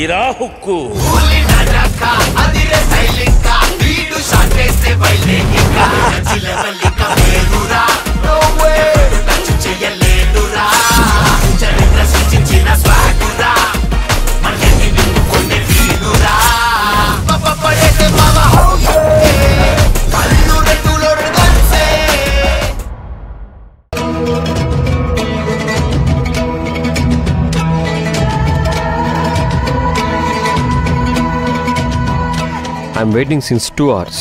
Ira hook I'm waiting since 2 hours.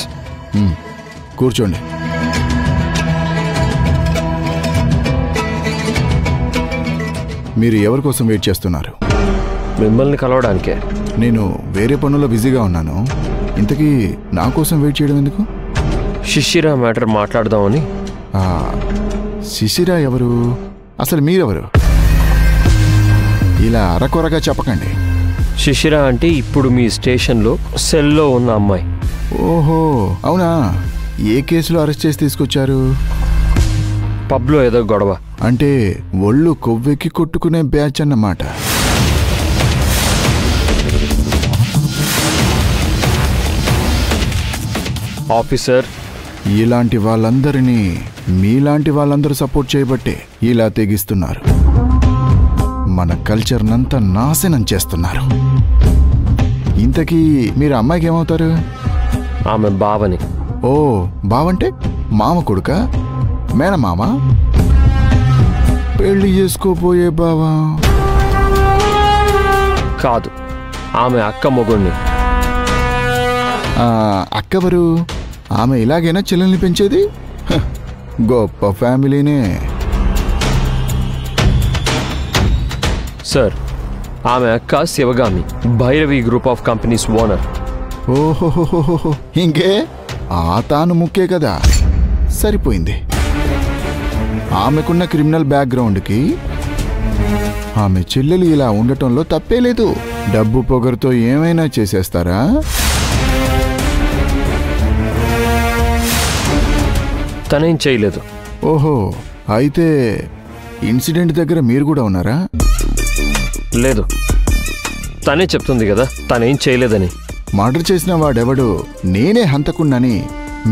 కూర్చోండి. మీరు ఎవరి కోసం వెయిట్ చేస్తున్నారు? మిమ్మల్ని కలవడానికే. నేను వేరే పనుల్లో బిజీగా ఉన్నాను. ఇంతకీ నా కోసం వెయిట్ చేయడం ఎందుకు? శిశిర మ్యాటర్ మాట్లాడదామని. శిశిర ఎవరు? అసలు మీరెవరు? ఇలా అరకొరగా చెప్పకండి. శిశిర అంటే ఇప్పుడు మీ స్టేషన్లో సెల్లో ఉన్న అమ్మాయి. ఓహో, అవునా? ఏ కేసులో అరెస్ట్ చేసి తీసుకొచ్చారు? పబ్లో ఏదో గొడవ. అంటే ఒళ్ళు కొవ్వెక్కి కొట్టుకునే బ్యాచ్ అన్నమాట. ఆఫీసర్, ఇలాంటి వాళ్ళందరినీ మీలాంటి వాళ్ళందరూ సపోర్ట్ చేయబట్టే ఇలా తెగిస్తున్నారు. మన కల్చర్నంతా నాశనం చేస్తున్నారు. ఇంతకీ మీరు అమ్మాయికి ఏమవుతారు? ఆమె బావని. ఓ, బావంటే మామ కొడుక? మేనమామ? పెళ్లి చేసుకోపోయే బావా? కాదు, ఆమె అక్క మొగుణ్ణి. అక్కవరు? ఆమె ఇలాగైనా చెల్లెల్ని పెంచేది? గొప్ప ఫ్యామిలీనే. సార్, ఆమె అక్క Sivagami, Bhairavi group of companies owner. ఓహోహోహోహో, ఇంకే ఆ తాను ముక్కే కదా, సరిపోయింది. ఆమెకున్న క్రిమినల్ బ్యాక్గ్రౌండ్కి ఆమె చెల్లెలు ఇలా ఉండటంలో తప్పే లేదు. డబ్బు పొగరుతో ఏమైనా చేసేస్తారా? తనేం చేయలేదు. ఓహో, అయితే ఇన్సిడెంట్ దగ్గర మీరు కూడా ఉన్నారా? లేదు, తనే చెప్తుంది కదా తనేం చేయలేదని. మర్డర్ చేసిన వాడెవడు నేనే హంతకున్నని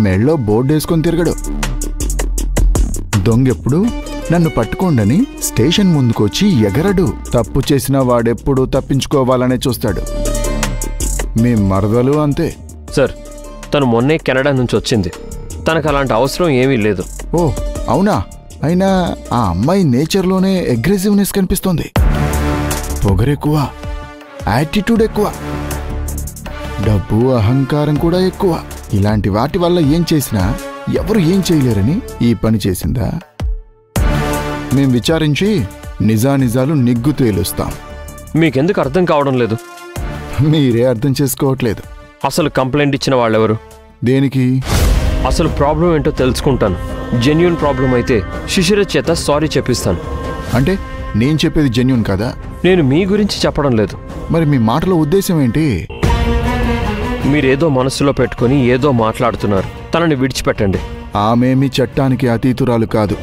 మెళ్ళో బోర్డేసుకొని తిరగడు. దొంగెప్పుడు నన్ను పట్టుకోండని స్టేషన్ ముందుకొచ్చి ఎగరడు. తప్పు చేసిన వాడెప్పుడు తప్పించుకోవాలనే చూస్తాడు. మీ మరదలు అంతే. సార్, తను మొన్నే కెనడా నుంచి వచ్చింది. తనకు అలాంటి అవసరం ఏమీ లేదు. ఓ అవునా? అయినా ఆ అమ్మాయి నేచర్లోనే అగ్రెసివ్నెస్ కనిపిస్తోంది. పొగరెక్కువ, యాటిట్యూడ్ ఎక్కువ, డబ్బు అహంకారం కూడా ఎక్కువ. ఇలాంటి వాటి వల్ల ఏం చేసినా ఎవరు ఏం చేయలేరని ఈ పని చేసిందా? మేం విచారించి నిజానిజాలు నిగ్గు తేలుస్తాం. మీకెందుకు అర్థం కావడం లేదు? మీరే అర్థం చేసుకోవట్లేదు. అసలు కంప్లైంట్ ఇచ్చిన వాళ్ళెవరు? దేనికి? అసలు ప్రాబ్లం ఏంటో తెలుసుకుంటాను. జెన్యూన్ ప్రాబ్లం అయితే శిశిర చేత సారీ చెప్పిస్తాను. అంటే నేను చెప్పేది జెన్యూన్ కదా? నేను మీ గురించి చెప్పడం లేదు. మరి మీ మాటలో ఉద్దేశం ఏంటి? మీరేదో మనసులో పెట్టుకుని ఏదో మాట్లాడుతున్నారు. తనని విడిచిపెట్టండి. ఆమెమి చట్టానికి అతీతురాలు కాదు.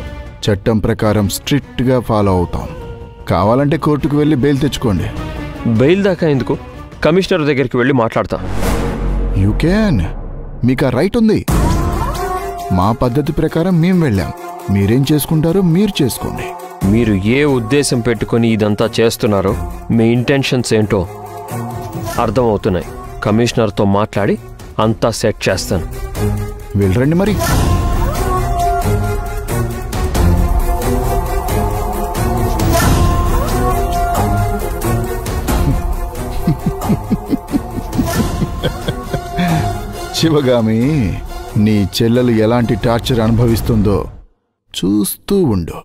చట్టం ప్రకారం స్ట్రిక్ట్గా ఫాలో అవుతాం. కావాలంటే కోర్టుకు వెళ్ళి బెయిల్ తెచ్చుకోండి. బెయిల్ దాకా ఎందుకు? కమిషనర్ దగ్గరికి వెళ్ళి మాట్లాడతా. You can. మీకు ఆ రైట్ ఉంది. మా పద్ధతి ప్రకారం మేం వెళ్ళాం. మీరేం చేసుకుంటారో మీరు చేసుకోండి. మీరు ఏ ఉద్దేశం పెట్టుకుని ఇదంతా చేస్తున్నారో, మీ ఇంటెన్షన్స్ ఏంటో అర్థమవుతున్నాయి. కమిషనర్తో మాట్లాడి అంతా సెట్ చేస్తాను. వెళ్ళరండి మరి. శివగామి, నీ చెల్లెలు ఎలాంటి టార్చర్ అనుభవిస్తుందో చూస్తూ ఉండు.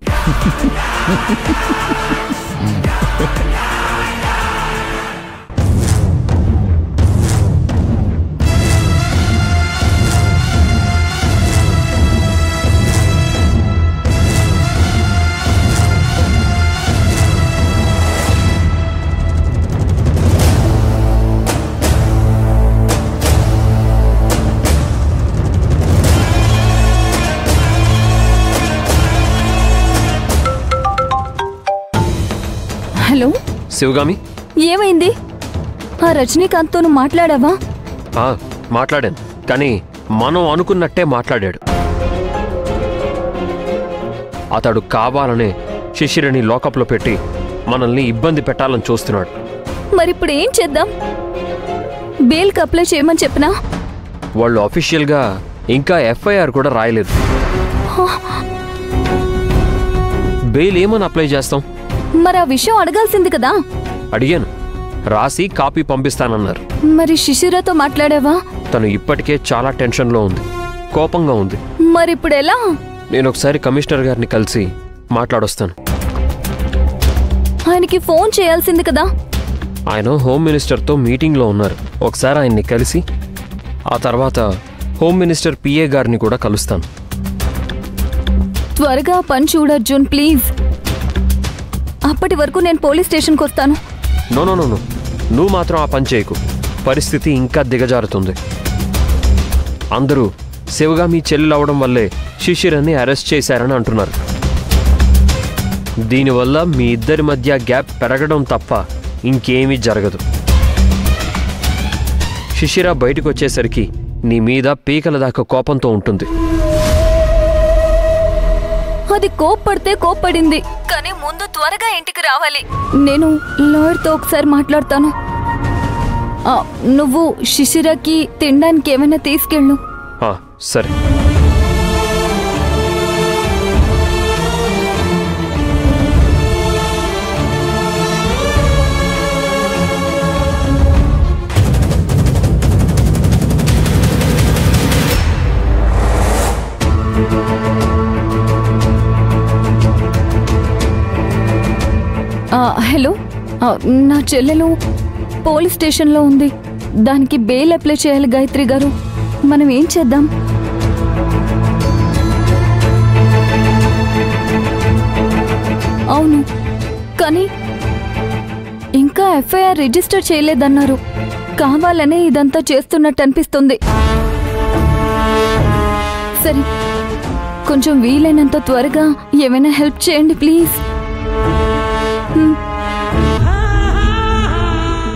హలో శివగామి, ఏమైంది? ఆ రజనీకాంత్తోను మాట్లాడావా? మాట్లాడాను, కానీ మనం అనుకున్నట్టే మాట్లాడాడు. అతడు కావాలనే శిశిరని లోకప్లో పెట్టి మనల్ని ఇబ్బంది పెట్టాలని చూస్తున్నాడు. మరిప్పుడు ఏం చేద్దాం? బెయిల్కి అప్లై చేయమని చెప్పినా? వాళ్ళు అఫీషియల్గా ఇంకా ఎఫ్ఐఆర్ కూడా రాయలేదు. బెయిల్ ఏమని అప్లై చేస్తాం? మరి ఆ విషయం అడగాల్సింది కదా. అడిగాను, రాసి కాపీ పంపిస్తానన్నారు. మరి శిశిరతో మాట్లాడావా? తను ఇప్పటికే చాలా టెన్షన్లో ఉంది, కోపంగా ఉంది. మరిప్పుడు ఎలా? నేను ఒకసారి కమిషనర్ గారిని కలిసి మాట్లాడొస్తాను. ఆయనకి ఫోన్ చేయాల్సింది కదా. ఆయన హోమ్ మినిస్టర్తో మీటింగ్లో ఉన్నారు. ఒకసారి ఆయన్ని కలిసి ఆ తర్వాత హోమ్ మినిస్టర్ పిఏ గారిని కూడా కలుస్తాను. త్వరగా పని చూడు అర్జున్, ప్లీజ్. అప్పటి వరకు నేను పోలీస్ స్టేషన్కి వస్తాను. నో, నువ్వు మాత్రం ఆ పని చేయకు. పరిస్థితి ఇంకా దిగజారుతుంది. అందరూ శివగామి చెల్లెలవడం వల్లే శిశిరని అరెస్ట్ చేశారని అంటున్నారు. దీనివల్ల మీ ఇద్దరి మధ్య గ్యాప్ పెరగడం తప్ప ఇంకేమీ జరగదు. శిశిర బయటకు వచ్చేసరికి నీ మీద పీకల దాకా కోపంతో ఉంటుంది. అది కోప్పడితే కోప్పడింది, కానీ ముందు త్వరగా ఇంటికి రావాలి. నేను లాయర్తో ఒకసారి మాట్లాడతాను. నువ్వు శిశిరకి తినడానికి ఏమైనా తీసుకెళ్ళు. సరే. హలో, నా చెల్లెలు పోలీస్ స్టేషన్లో ఉంది. దానికి బెయిల్ అప్లై చేయాలి. గాయత్రి గారు, మనం ఏం చేద్దాం? అవును, కానీ ఇంకా ఎఫ్ఐఆర్ రిజిస్టర్ చేయలేదన్నారు. కావాలనే ఇదంతా చేస్తున్నట్టు అనిపిస్తుంది. సరే, కొంచెం వీలైనంత త్వరగా ఏమైనా హెల్ప్ చేయండి ప్లీజ్.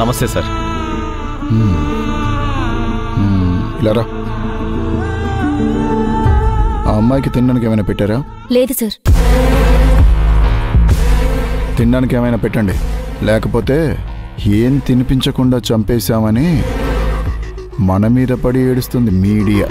నమస్తే సార్. ఇలా రా. ఆ అమ్మాయికి తినడానికి ఏమైనా పెట్టారా? లేదు సార్. తినడానికి ఏమైనా పెట్టండి, లేకపోతే ఏం తినిపించకుండా చంపేశామని మన మీద పడి ఏడుస్తుంది మీడియా.